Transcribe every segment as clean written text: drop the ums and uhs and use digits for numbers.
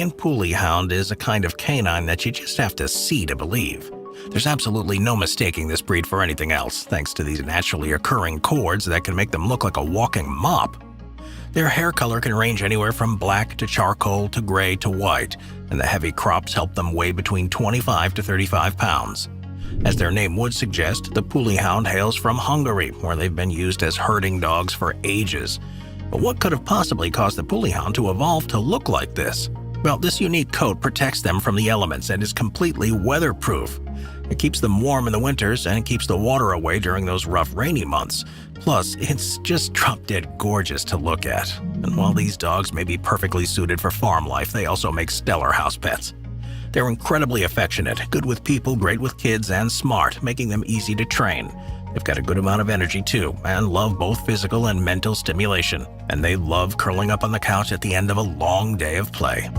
Pulley Hound is a kind of canine that you just have to see to believe. There's absolutely no mistaking this breed for anything else, thanks to these naturally occurring cords that can make them look like a walking mop. Their hair color can range anywhere from black to charcoal to gray to white, and the heavy crops help them weigh between 25 to 35 pounds. As their name would suggest, the Pulley Hound hails from Hungary, where they've been used as herding dogs for ages. But what could have possibly caused the Pulley Hound to evolve to look like this? Well, this unique coat protects them from the elements and is completely weatherproof. It keeps them warm in the winters and keeps the water away during those rough rainy months. Plus, it's just drop-dead gorgeous to look at. And while these dogs may be perfectly suited for farm life, they also make stellar house pets. They're incredibly affectionate, good with people, great with kids, and smart, making them easy to train. They've got a good amount of energy too, and love both physical and mental stimulation. And they love curling up on the couch at the end of a long day of play.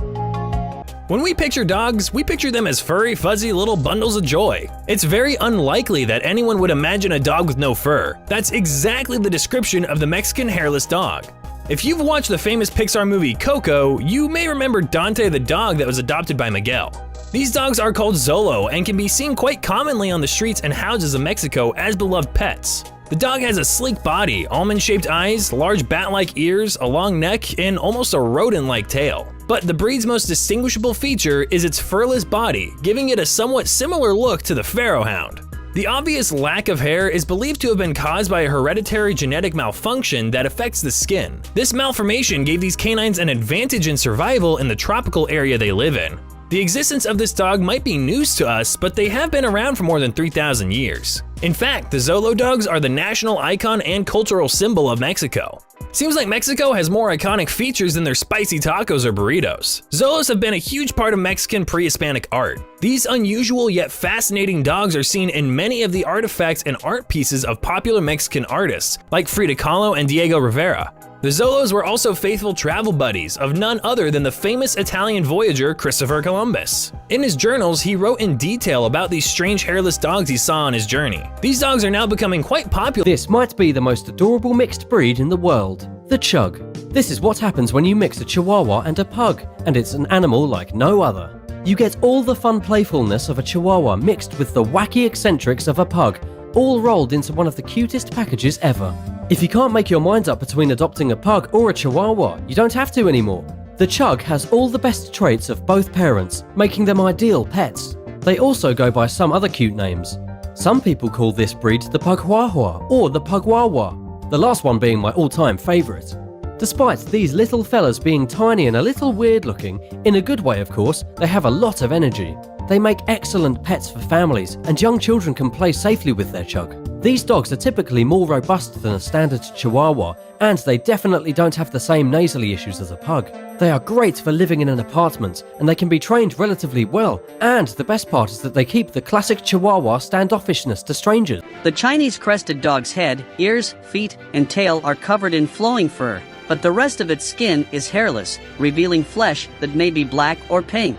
When we picture dogs, we picture them as furry, fuzzy little bundles of joy. It's very unlikely that anyone would imagine a dog with no fur. That's exactly the description of the Mexican hairless dog. If you've watched the famous Pixar movie Coco, you may remember Dante the dog that was adopted by Miguel. These dogs are called Xolo and can be seen quite commonly on the streets and houses of Mexico as beloved pets. The dog has a sleek body, almond-shaped eyes, large bat-like ears, a long neck, and almost a rodent-like tail. But the breed's most distinguishable feature is its furless body, giving it a somewhat similar look to the Pharaoh Hound. The obvious lack of hair is believed to have been caused by a hereditary genetic malfunction that affects the skin. This malformation gave these canines an advantage in survival in the tropical area they live in. The existence of this dog might be news to us, but they have been around for more than 3,000 years. In fact, the Xolo dogs are the national icon and cultural symbol of Mexico. Seems like Mexico has more iconic features than their spicy tacos or burritos. Xolos have been a huge part of Mexican pre-Hispanic art. These unusual yet fascinating dogs are seen in many of the artifacts and art pieces of popular Mexican artists, like Frida Kahlo and Diego Rivera. The Xolos were also faithful travel buddies of none other than the famous Italian voyager Christopher Columbus. In his journals, he wrote in detail about these strange hairless dogs he saw on his journey. These dogs are now becoming quite popular. This might be the most adorable mixed breed in the world, the Chug. This is what happens when you mix a Chihuahua and a Pug, and it's an animal like no other. You get all the fun playfulness of a Chihuahua mixed with the wacky eccentrics of a Pug, all rolled into one of the cutest packages ever. If you can't make your mind up between adopting a Pug or a Chihuahua, you don't have to anymore. The Chug has all the best traits of both parents, making them ideal pets. They also go by some other cute names. Some people call this breed the Pughuahua or the Pugwawa, the last one being my all-time favourite. Despite these little fellas being tiny and a little weird looking, in a good way of course, they have a lot of energy. They make excellent pets for families, and young children can play safely with their Chug. These dogs are typically more robust than a standard Chihuahua, and they definitely don't have the same nasally issues as a Pug. They are great for living in an apartment, and they can be trained relatively well, and the best part is that they keep the classic Chihuahua standoffishness to strangers. The Chinese crested dog's head, ears, feet, and tail are covered in flowing fur, but the rest of its skin is hairless, revealing flesh that may be black or pink.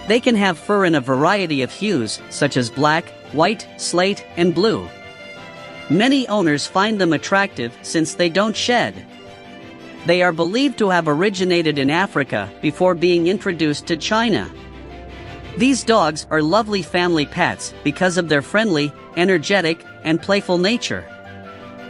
They can have fur in a variety of hues, such as black, white, slate, and blue. Many owners find them attractive since they don't shed. They are believed to have originated in Africa before being introduced to China. These dogs are lovely family pets because of their friendly, energetic, and playful nature.